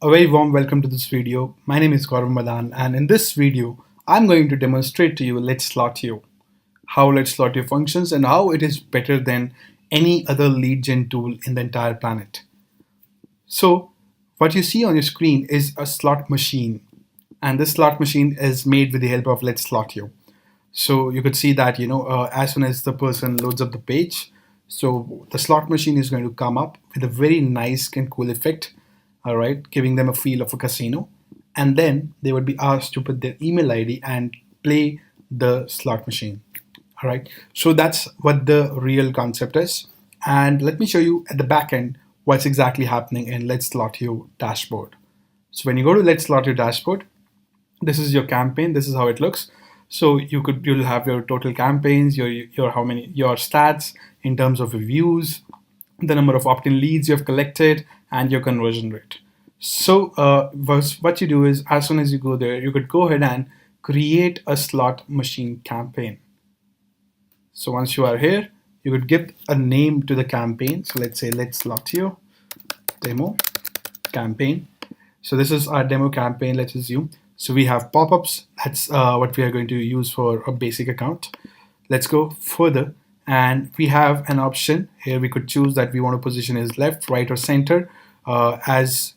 A very warm welcome to this video. My name is Gaurav Madan, and in this video, I'm going to demonstrate to you LetSlotio, how LetSlotio functions and how it is better than any other lead gen tool in the entire planet. So, what you see on your screen is a slot machine, and this slot machine is made with the help of LetSlotio. So you could see that as soon as the person loads up the page, so the slot machine is going to come up with a very nice and cool effect, all right, giving them a feel of a casino, and then they would be asked to put their email ID and play the slot machine. All right, so that's what the real concept is, and let me show you at the back end what's exactly happening in LetSlotio dashboard. So when you go to LetSlotio dashboard, this is your campaign. This is how it looks. So you'll have your total campaigns, your how many your stats in terms of reviews, the number of opt-in leads you have collected, and your conversion rate. So what you do is, as soon as you go there, you could go ahead and create a slot machine campaign. So once you are here, you could give a name to the campaign. So let's say LetSlotio demo campaign. So this is our demo campaign, let's assume. So we have pop-ups. That's what we are going to use for a basic account. Let's go further. And we have an option here. We could choose that we want to position as left, right, or center as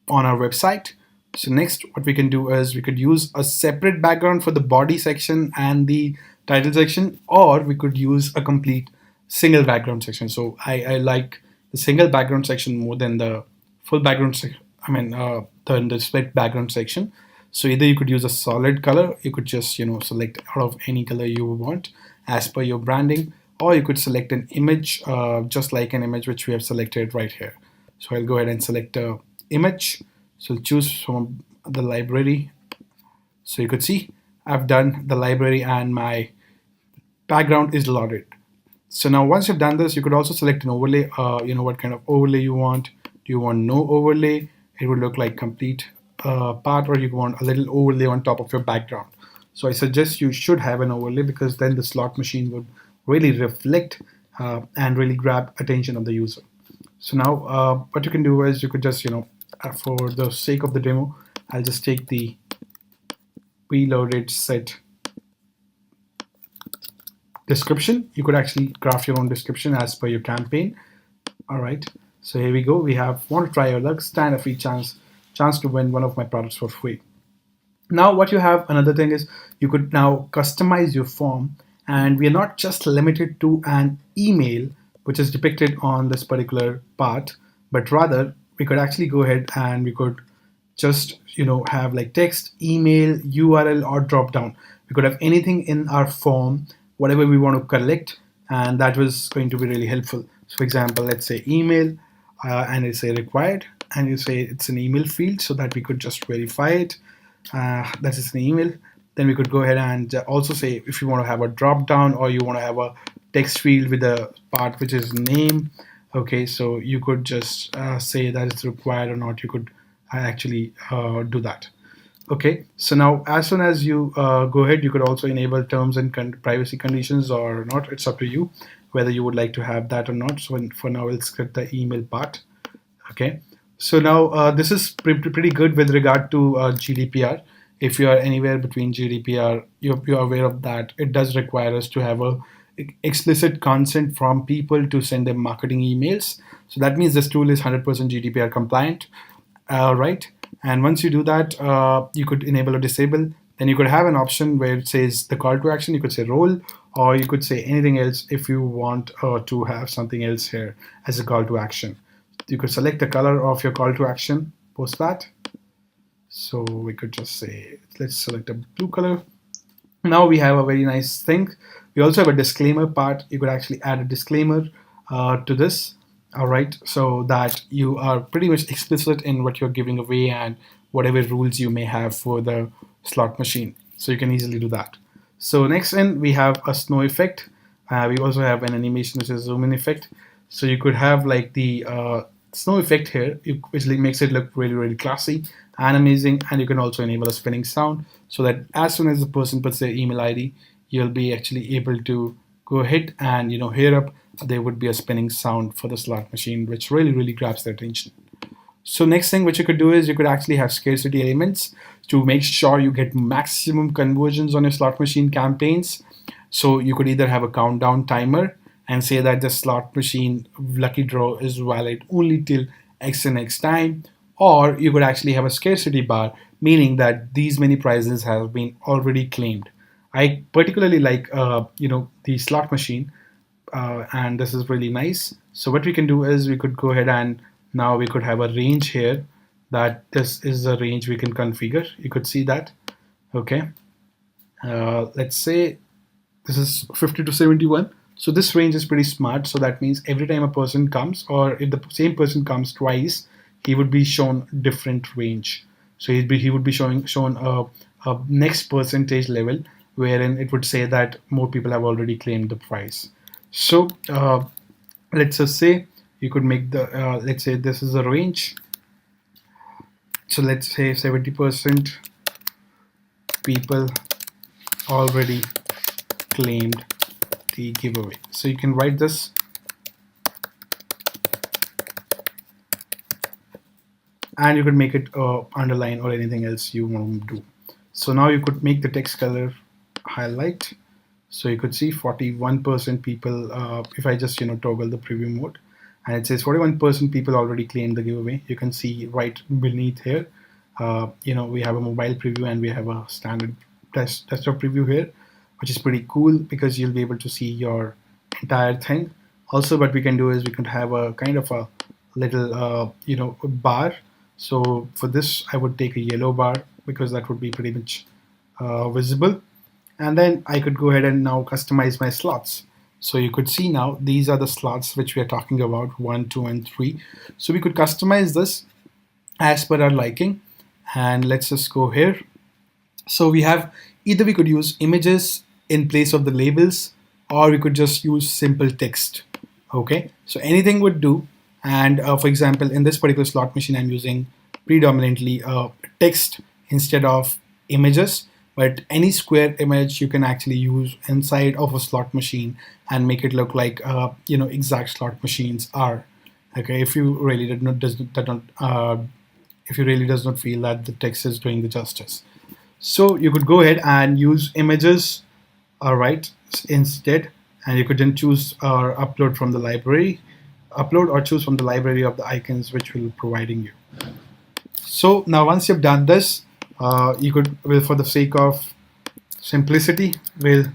on our website. So next, what we can do is we could use a separate background for the body section and the title section, or we could use a complete single background section. So I like the single background section more than the full background section. The split background section. So either you could use a solid color, you could just select out of any color you want as per your branding, or you could select an image, just like an image which we have selected right here. So I'll go ahead and select a image. So choose from the library. So you could see I've done the library and my background is loaded. So now once you've done this, you could also select an overlay. What kind of overlay you want. Do you want no overlay? It would look like complete part, or you want a little overlay on top of your background. So I suggest you should have an overlay, because then the slot machine would really reflect and really grab attention of the user. So now what you can do is you could just, for the sake of the demo, I'll just take the preloaded set description. You could actually craft your own description as per your campaign. All right. So here we go. We have want to try your luck, stand a free chance to win one of my products for free. Now what you have, another thing is you could now customize your form, and we are not just limited to an email which is depicted on this particular part, but rather we could actually go ahead and we could just have like text, email, URL, or drop down. We could have anything in our form, whatever we want to collect, and that was going to be really helpful. So for example, let's say email, and it's say required, and you say it's an email field, so that we could just verify it. That is an email. Then we could go ahead and also say if you want to have a drop down, or you want to have a text field with a part which is name. Okay, so you could just say that it's required or not. You could actually do that. Okay, so now as soon as you go ahead, you could also enable terms and privacy conditions or not. It's up to you whether you would like to have that or not. So for now, we'll skip the email part. Okay, so now this is pretty good with regard to GDPR. If you are anywhere between GDPR, you're aware of that. It does require us to have a explicit consent from people to send them marketing emails. So that means this tool is 100% GDPR compliant. Right. And once you do that, you could enable or disable. Then you could have an option where it says the call to action. You could say role, or you could say anything else if you want to have something else here as a call to action. You could select the color of your call to action post that. So we could just say, let's select a blue color. Now we have a very nice thing. We also have a disclaimer part. You could actually add a disclaimer to this. All right, so that you are pretty much explicit in what you're giving away and whatever rules you may have for the slot machine. So you can easily do that. So next in, we have a snow effect. We also have an animation which is zoom in effect. So you could have like the snow effect here, which makes it look really, really classy and amazing. And you can also enable a spinning sound, so that as soon as the person puts their email ID, you'll be actually able to go ahead and here up there would be a spinning sound for the slot machine, which really, really grabs their attention. So next thing which you could do is you could actually have scarcity elements to make sure you get maximum conversions on your slot machine campaigns. So you could either have a countdown timer and say that the slot machine lucky draw is valid only till X and X time, or you could actually have a scarcity bar, meaning that these many prizes have been already claimed. I particularly like the slot machine, and this is really nice. So what we can do is we could go ahead and now we could have a range here, that this is the range we can configure. You could see that. Okay, let's say this is 50 to 71. So this range is pretty smart. So that means every time a person comes, or if the same person comes twice, he would be shown different range. So he would be shown a next percentage level, wherein it would say that more people have already claimed the prize. So let's just say you could make the let's say this is a range. So let's say 70% people already claimed the giveaway. So you can write this and you could make it underline or anything else you want to do. So now you could make the text color highlight. So you could see 41% people, if I just toggle the preview mode, and it says 41% people already claimed the giveaway. You can see right beneath here, we have a mobile preview and we have a standard desktop preview here, which is pretty cool because you'll be able to see your entire thing. Also, what we can do is we can have a kind of a little bar. So for this I would take a yellow bar because that would be pretty much visible, and then I could go ahead and now customize my slots. So you could see now these are the slots which we are talking about, 1, 2 and 3. So we could customize this as per our liking, and let's just go here. So we have either we could use images in place of the labels, or we could just use simple text. Okay, so anything would do. And for example, in this particular slot machine, I'm using predominantly text instead of images. But any square image you can actually use inside of a slot machine and make it look like exact slot machines are. Okay, if you really if you really does not feel that the text is doing the justice. So you could go ahead and use images, all right, instead, and you could then choose or upload from the library, choose from the library of the icons which will be providing you. So now once you've done this, you could, well, for the sake of simplicity, we'll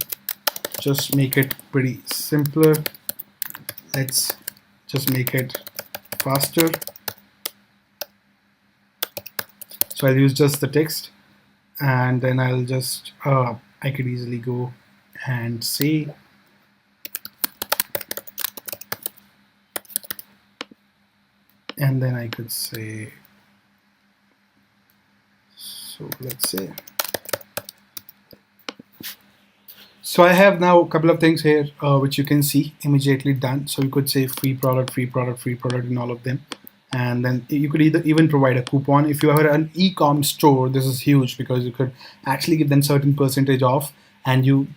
just make it pretty simpler. Let's just make it faster. So I'll use just the text, and then I'll just I could easily go and say and then I could say, so let's say, so I have now a couple of things here which you can see immediately done. So you could say free product, free product, free product in all of them. And then you could even provide a coupon. If you have an e-com store, this is huge because you could actually give them certain percentage off, and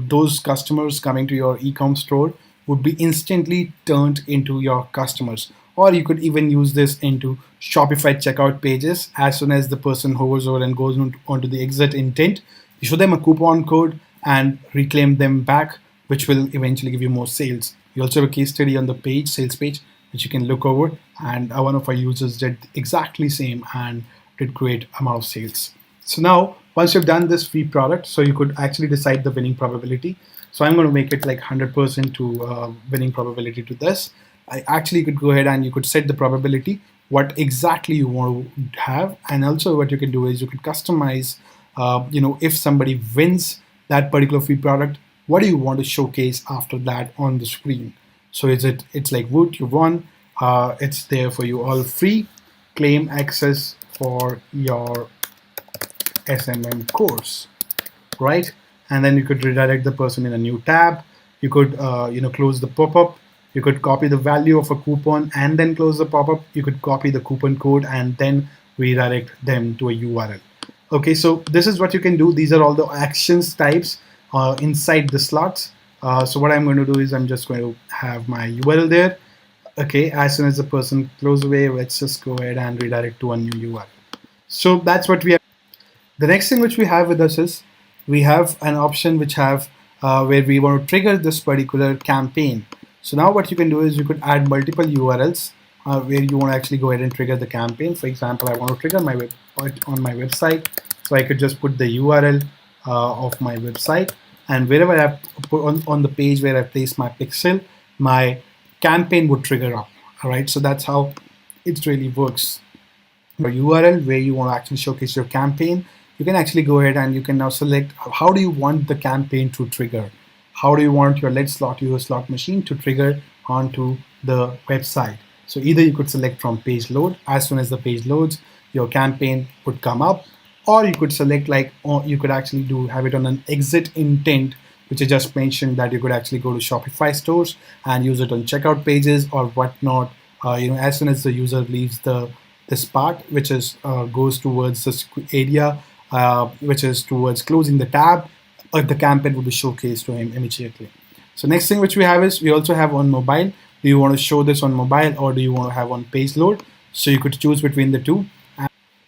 those customers coming to your e-com store would be instantly turned into your customers. Or you could even use this into Shopify checkout pages. As soon as the person hovers over and goes onto the exit intent, you show them a coupon code and reclaim them back, which will eventually give you more sales. You also have a case study on the page, sales page, which you can look over, and one of our users did exactly same and did great amount of sales. So now once you've done this free product, so you could actually decide the winning probability. So I'm going to make it like 100% to winning probability to this. I actually could go ahead and you could set the probability what exactly you want to have, and also what you can do is you could customize if somebody wins that particular free product, what do you want to showcase after that on the screen. So it's like, woot, you won, it's there for you all free, claim access for your SMM course, right? And then you could redirect the person in a new tab. You could close the pop-up. You could copy the value of a coupon and then close the pop-up. You could copy the coupon code and then redirect them to a URL. Okay, so this is what you can do. These are all the actions types inside the slots. So what I'm going to do is I'm just going to have my URL there. Okay, as soon as the person close away, let's just go ahead and redirect to a new URL. So that's what we have. The next thing which we have with us is we have an option which have where we want to trigger this particular campaign. So now what you can do is you could add multiple URLs where you want to actually go ahead and trigger the campaign. For example, I want to trigger my web on my website, so I could just put the URL of my website, and wherever I put on the page where I place my pixel, my campaign would trigger up. All right, so that's how it really works. Your URL where you want to actually showcase your campaign, you can actually go ahead and you can now select how do you want the campaign to trigger. How do you want your LetSlotio slot machine to trigger onto the website? So either you could select from page load. As soon as the page loads, your campaign would come up, or you could select like, or you could actually do have it on an exit intent, which I just mentioned that you could actually go to Shopify stores and use it on checkout pages or whatnot. As soon as the user leaves this part, which is goes towards this area, which is towards closing the tab, the campaign will be showcased to him immediately. So next thing which we have is we also have on mobile. Do you want to show this on mobile or do you want to have on page load? So you could choose between the two.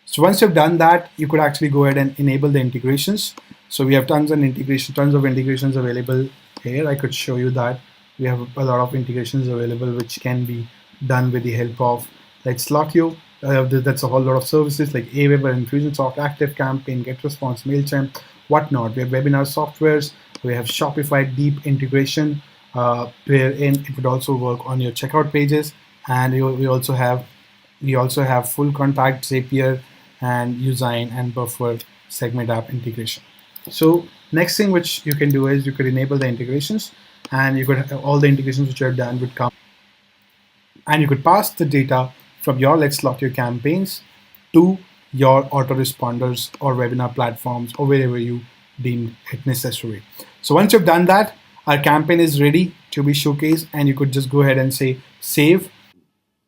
So once you've done that, you could actually go ahead and enable the integrations. So we have tons of integrations available here. I could show you that we have a lot of integrations available which can be done with the help of LetSlotio. That's a whole lot of services like Aweber, Infusionsoft, ActiveCampaign, GetResponse, MailChimp, whatnot. We have webinar softwares. We have Shopify deep integration, wherein it would also work on your checkout pages. And we also have full contact Zapier and Usign and Buffer segment app integration. So next thing which you can do is you could enable the integrations, and you could all the integrations which are done would come, and you could pass the data from your LetSlotio campaigns to your autoresponders or webinar platforms or wherever you deem it necessary. So once you've done that, our campaign is ready to be showcased, and you could just go ahead and say save.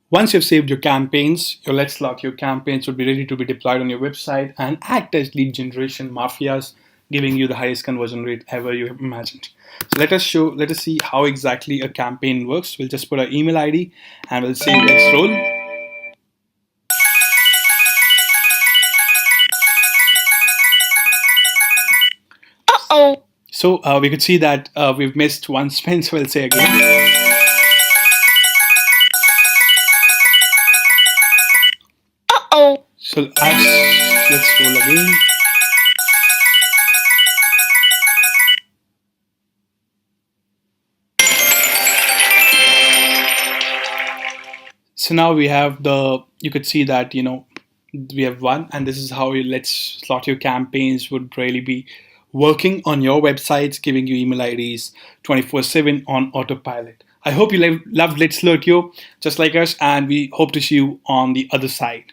Once you've saved your campaigns, your LetSlotio campaigns would be ready to be deployed on your website and act as lead generation mafias, giving you the highest conversion rate ever you have imagined. So let us see how exactly a campaign works. We'll just put our email ID and we'll say let's roll. So we could see that we've missed one spin, so we'll say again. So let's roll again. So now we have you could see that, we have one, and this is how your LetSlotio campaigns would really be working on your websites, giving you email IDs 24/7 on autopilot. I hope you loved LetSlotio just like us, and we hope to see you on the other side.